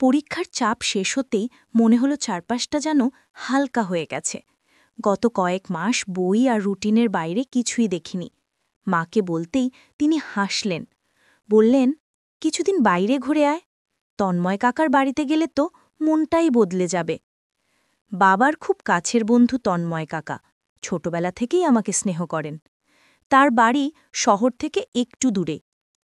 পরীক্ষার চাপ শেষ হতেই মনে হলো চারপাশটা যেন হালকা হয়ে গেছে। গত কয়েক মাস বই আর রুটিনের বাইরে কিছুই দেখিনি। মাকে বলতেই তিনি হাসলেন, বললেন, কিছুদিন বাইরে ঘুরে আয়, তন্ময় কাকার বাড়িতে গেলে তো মনটাই বদলে যাবে। বাবার খুব কাছের বন্ধু তন্ময় কাকা ছোটবেলা থেকেই আমাকে স্নেহ করেন। তার বাড়ি শহর থেকে একটু দূরে,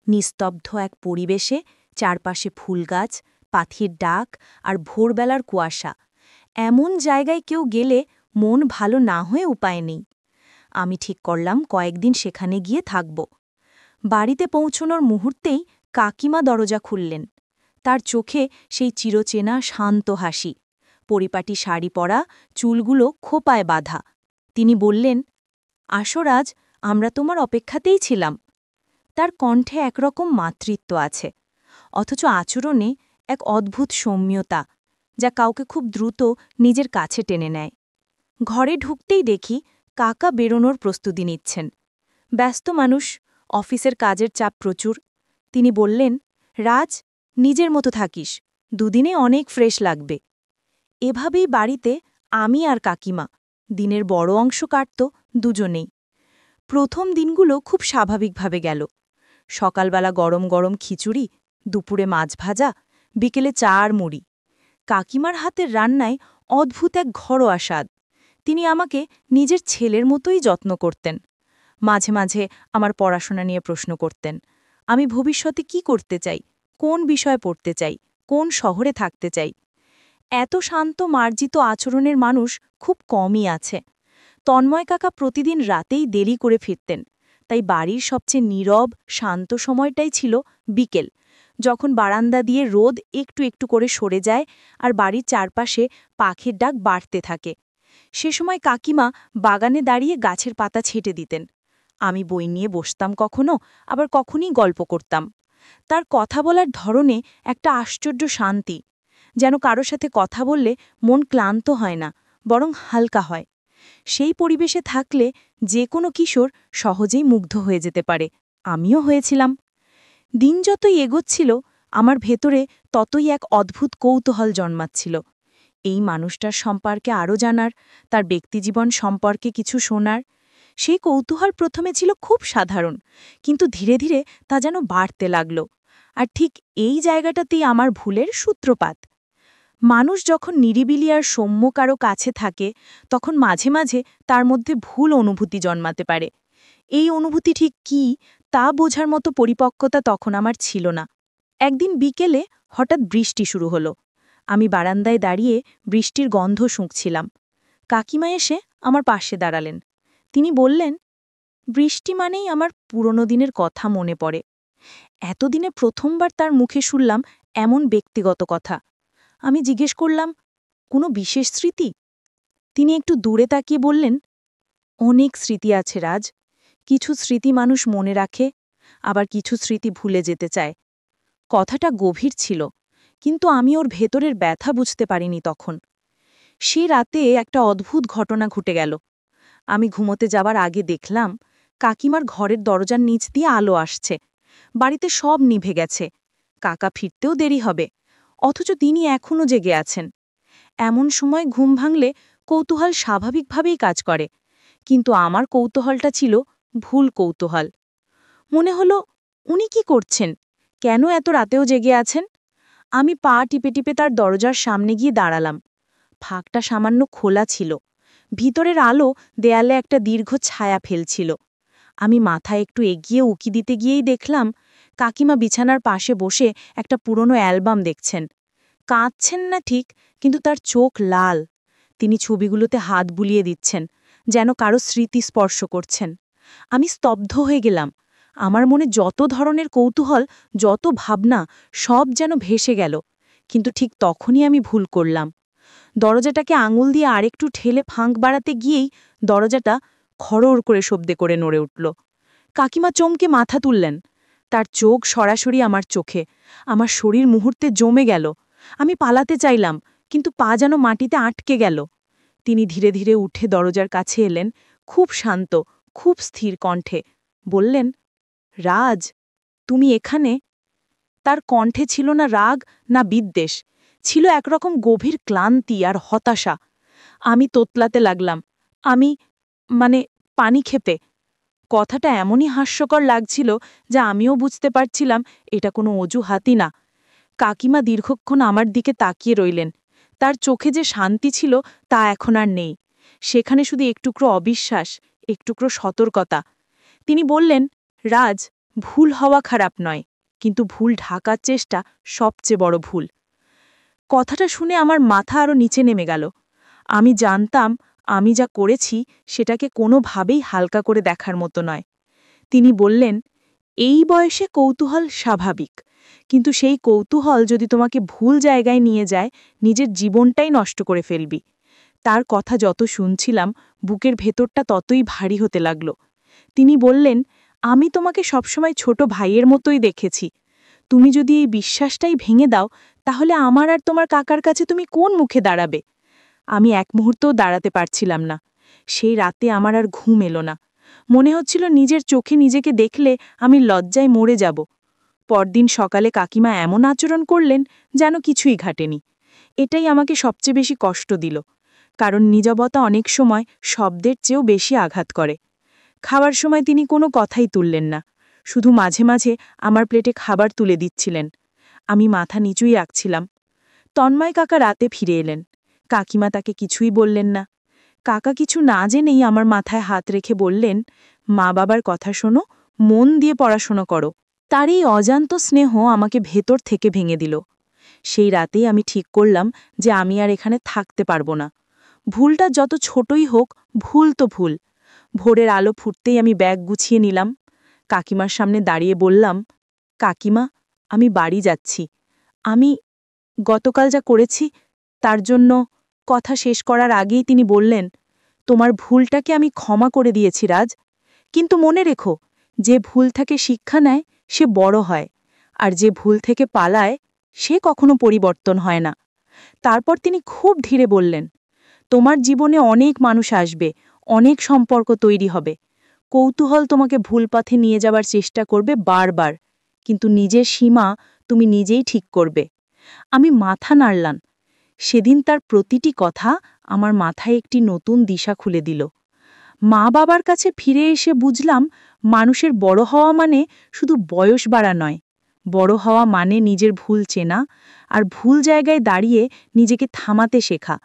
নিস্তব্ধ এক পরিবেশে, চারপাশে ফুলগাছ, পাখির ডাক আর ভোরবেলার কুয়াশা। এমন জায়গায় কেউ গেলে মন ভালো না হয়ে উপায় নেই। আমি ঠিক করলাম কয়েকদিন সেখানে গিয়ে থাকব। বাড়িতে পৌঁছনোর মুহূর্তেই কাকিমা দরজা খুললেন। তার চোখে সেই চিরচেনা শান্ত হাসি, পরিপাটি শাড়ি পরা, চুলগুলো খোপায় বাঁধা। তিনি বললেন, আসো রাজ, আমরা তোমার অপেক্ষাতেই ছিলাম। তার কণ্ঠে একরকম মাতৃত্ব আছে, অথচ আচরণে এক অদ্ভুত সৌম্যতা, যা কাউকে খুব দ্রুত নিজের কাছে টেনে নেয়। ঘরে ঢুকতেই দেখি কাকা বেরোনোর প্রস্তুতি নিচ্ছেন। ব্যস্ত মানুষ, অফিসের কাজের চাপ প্রচুর। তিনি বললেন, রাজ, নিজের মতো থাকিস, দুদিনে অনেক ফ্রেশ লাগবে। এভাবেই বাড়িতে আমি আর কাকিমা দিনের বড় অংশ কাটত দুজনেই। প্রথম দিনগুলো খুব স্বাভাবিকভাবে গেল। সকালবেলা গরম গরম খিচুড়ি, দুপুরে মাছ ভাজা, বিকেলে চা আর মুড়ি। কাকিমার হাতের রান্নায় অদ্ভুত এক ঘরোয়া স্বাদ। তিনি আমাকে নিজের ছেলের মতোই যত্ন করতেন। মাঝে মাঝে আমার পড়াশোনা নিয়ে প্রশ্ন করতেন। আমি ভবিষ্যতে কি করতে চাই, কোন বিষয়ে পড়তে চাই, কোন শহরে থাকতে চাই। এত শান্ত মার্জিত আচরণের মানুষ খুব কমই আছে। তন্ময় কাকা প্রতিদিন রাতেই দেরি করে ফিরতেন, তাই বাড়ির সবচেয়ে নীরব শান্ত সময়টাই ছিল বিকেল, যখন বারান্দা দিয়ে রোদ একটু একটু করে সরে যায় আর বাড়ির চারপাশে পাখির ডাক বাড়তে থাকে। সে সময় কাকিমা বাগানে দাঁড়িয়ে গাছের পাতা ছেটে দিতেন। আমি বই নিয়ে বসতাম কখনো, আবার কখনই গল্প করতাম। তার কথা বলার ধরনে একটা আশ্চর্য শান্তি, যেন কারো সাথে কথা বললে মন ক্লান্ত হয় না, বরং হালকা হয়। সেই পরিবেশে থাকলে যে কোনো কিশোর সহজেই মুগ্ধ হয়ে যেতে পারে। আমিও হয়েছিলাম। দিন যতই এগোচ্ছিল, আমার ভেতরে ততই এক অদ্ভুত কৌতূহল জন্মাচ্ছিল। এই মানুষটার সম্পর্কে আরও জানার, তার ব্যক্তিজীবন সম্পর্কে কিছু শোনার। সেই কৌতূহল প্রথমে ছিল খুব সাধারণ, কিন্তু ধীরে ধীরে তা যেন বাড়তে লাগল। আর ঠিক এই জায়গাটাতেই আমার ভুলের সূত্রপাত। মানুষ যখন নিরিবিলি আর সৌম্য কারো কাছে থাকে, তখন মাঝে মাঝে তার মধ্যে ভুল অনুভূতি জন্মাতে পারে। এই অনুভূতি ঠিক কী, তা বোঝার মতো পরিপক্কতা তখন আমার ছিল না। একদিন বিকেলে হঠাৎ বৃষ্টি শুরু হলো। আমি বারান্দায় দাঁড়িয়ে বৃষ্টির গন্ধ শুঁকছিলাম। কাকিমা এসে আমার পাশে দাঁড়ালেন। তিনি বললেন, বৃষ্টি মানেই আমার পুরনো দিনের কথা মনে পড়ে। এতদিনে প্রথমবার তার মুখে শুনলাম এমন ব্যক্তিগত কথা। আমি জিজ্ঞেস করলাম, কোনো বিশেষ স্মৃতি? তিনি একটু দূরে তাকিয়ে বললেন, অনেক স্মৃতি আছে রাজ। কিছু স্মৃতি মানুষ মনে রাখে, আবার কিছু স্মৃতি ভুলে যেতে চায়। কথাটা গভীর ছিল, কিন্তু আমি ওর ভেতরের ব্যথা বুঝতে পারিনি তখন। সে রাতে একটা অদ্ভুত ঘটনা ঘটে গেল। আমি ঘুমোতে যাবার আগে দেখলাম কাকিমার ঘরের দরজার নিচ দিয়ে আলো আসছে। বাড়িতে সব নিভে গেছে, কাকা ফিরতেও দেরি হবে, অথচ তিনি এখনও জেগে আছেন। এমন সময় ঘুম ভাঙলে কৌতূহল স্বাভাবিকভাবেই কাজ করে, কিন্তু আমার কৌতূহলটা ছিল ভুল কৌতূহল। মনে হলো, উনি কি করছেন, কেন এত রাতেও জেগে আছেন? আমি পা টিপে টিপে তার দরজার সামনে গিয়ে দাঁড়ালাম। ফাঁকটা সামান্য খোলা ছিল, ভিতরের আলো দেয়ালে একটা দীর্ঘ ছায়া ফেলছিল। আমি মাথা একটু এগিয়ে উকি দিতে গিয়েই দেখলাম কাকিমা বিছানার পাশে বসে একটা পুরনো অ্যালবাম দেখছেন। কাঁদছেন না ঠিক, কিন্তু তার চোখ লাল। তিনি ছবিগুলোতে হাত বুলিয়ে দিচ্ছেন, যেন কারো স্মৃতি স্পর্শ করছেন। আমি স্তব্ধ হয়ে গেলাম। আমার মনে যত ধরনের কৌতূহল, যত ভাবনা, সব যেন ভেসে গেল। কিন্তু ঠিক তখনই আমি ভুল করলাম। দরজাটাকে আঙুল দিয়ে আরেকটু ঠেলে ফাঁক বাড়াতে গিয়েই দরজাটা খড়ড় করে শব্দে করে নড়ে উঠল। কাকিমা চমকে মাথা তুললেন। তার চোখ সরাসরি আমার চোখে। আমার শরীর মুহূর্তে জমে গেল। আমি পালাতে চাইলাম, কিন্তু পা যেন মাটিতে আটকে গেল। তিনি ধীরে ধীরে উঠে দরজার কাছে এলেন, খুব শান্ত, খুব স্থির কণ্ঠে বললেন, রাজ, তুমি এখানে? তার কণ্ঠে ছিল না রাগ, না বিদ্বেষ, ছিল একরকম গভীর ক্লান্তি আর হতাশা। আমি তোতলাতে লাগলাম, আমি মানে পানি খেতে। কথাটা এমনই হাস্যকর লাগছিল যা আমিও বুঝতে পারছিলাম এটা কোনো অজুহাতই না। কাকিমা দীর্ঘক্ষণ আমার দিকে তাকিয়ে রইলেন। তার চোখে যে শান্তি ছিল তা এখন আর নেই। সেখানে শুধু একটুকরো অবিশ্বাস, একটুকরো সতর্কতা। তিনি বললেন, রাজ, ভুল হওয়া খারাপ নয়, কিন্তু ভুল ঢাকার চেষ্টা সবচেয়ে বড় ভুল। কথাটা শুনে আমার মাথা আরও নিচে নেমে গেল। আমি জানতাম আমি যা করেছি সেটাকে কোনোভাবেই হালকা করে দেখার মতো নয়। তিনি বললেন, এই বয়সে কৌতূহল স্বাভাবিক, কিন্তু সেই কৌতূহল যদি তোমাকে ভুল জায়গায় নিয়ে যায়, নিজের জীবনটাই নষ্ট করে ফেলবি। তার কথা যত শুনছিলাম বুকের ভেতরটা ততই ভারী হতে লাগল। তিনি বললেন, আমি তোমাকে সবসময় ছোট ভাইয়ের মতোই দেখেছি। তুমি যদি এই বিশ্বাসটাই ভেঙে দাও, তাহলে আমার আর তোমার কাকার কাছে তুমি কোন মুখে দাঁড়াবে? আমি এক মুহূর্তও দাঁড়াতে পারছিলাম না। সেই রাতে আমার আর ঘুম এলো না। মনে হচ্ছিল নিজের চোখে নিজেকে দেখলে আমি লজ্জায় মরে যাব। পরদিন সকালে কাকিমা এমন আচরণ করলেন যেন কিছুই ঘটেনি। এটাই আমাকে সবচেয়ে বেশি কষ্ট দিল, কারণ নীরবতা অনেক সময় শব্দের চেয়েও বেশি আঘাত করে। খাওয়ার সময় তিনি কোনো কথাই তুললেন না, শুধু মাঝে মাঝে আমার প্লেটে খাবার তুলে দিচ্ছিলেন। আমি মাথা নিচুই রাখছিলাম। তন্ময় কাকা রাতে ফিরে এলেন। কাকিমা তাকে কিছুই বললেন না। কাকা কিছু না জেনেই আমার মাথায় হাত রেখে বললেন, মা বাবার কথা শোনো, মন দিয়ে পড়াশোনা করো। তার এই অজান্ত স্নেহ আমাকে ভেতর থেকে ভেঙে দিল। সেই রাতেই আমি ঠিক করলাম যে আমি আর এখানে থাকতে পারবো না। ভুলটা যত ছোটই হোক, ভুল তো ভুল। ভোরের আলো ফুটতেই আমি ব্যাগ গুছিয়ে নিলাম। কাকিমার সামনে দাঁড়িয়ে বললাম, কাকিমা, আমি বাড়ি যাচ্ছি। আমি গতকাল যা করেছি তার জন্য। কথা শেষ করার আগেই তিনি বললেন, তোমার ভুলটাকে আমি ক্ষমা করে দিয়েছি রাজ, কিন্তু মনে রেখো, যে ভুল থেকে শিক্ষা নেয় সে বড় হয়, আর যে ভুল থেকে পালায় সে কখনো পরিবর্তন হয় না। তারপর তিনি খুব ধীরে বললেন, তোমার জীবনে অনেক মানুষ আসবে, অনেক সম্পর্ক তৈরি হবে। কৌতূহল তোমাকে ভুল পথে নিয়ে যাবার চেষ্টা করবে বারবার, কিন্তু নিজের সীমা তুমি নিজেই ঠিক করবে। আমি মাথা নাড়লাম। সেদিন তার প্রতিটি কথা আমার মাথায় একটি নতুন দিশা খুলে দিল। মা বাবার কাছে ফিরে এসে বুঝলাম, মানুষের বড় হওয়া মানে শুধু বয়স বাড়া নয়। বড় হওয়া মানে নিজের ভুল চেনা, আর ভুল জায়গায় দাঁড়িয়ে নিজেকে থামাতে শেখা।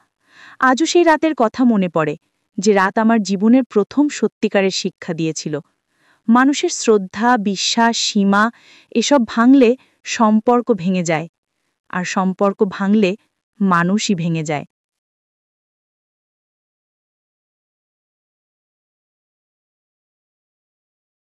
আজও সেই রাতের কথা মনে পড়ে, যে রাত আমার জীবনের প্রথম সত্যিকারের শিক্ষা দিয়েছিল। মানুষের শ্রদ্ধা, বিশ্বাস, সীমা এসব ভাঙলে সম্পর্ক ভেঙে যায়, আর সম্পর্ক ভাঙলে মানুষই ভেঙে যায়।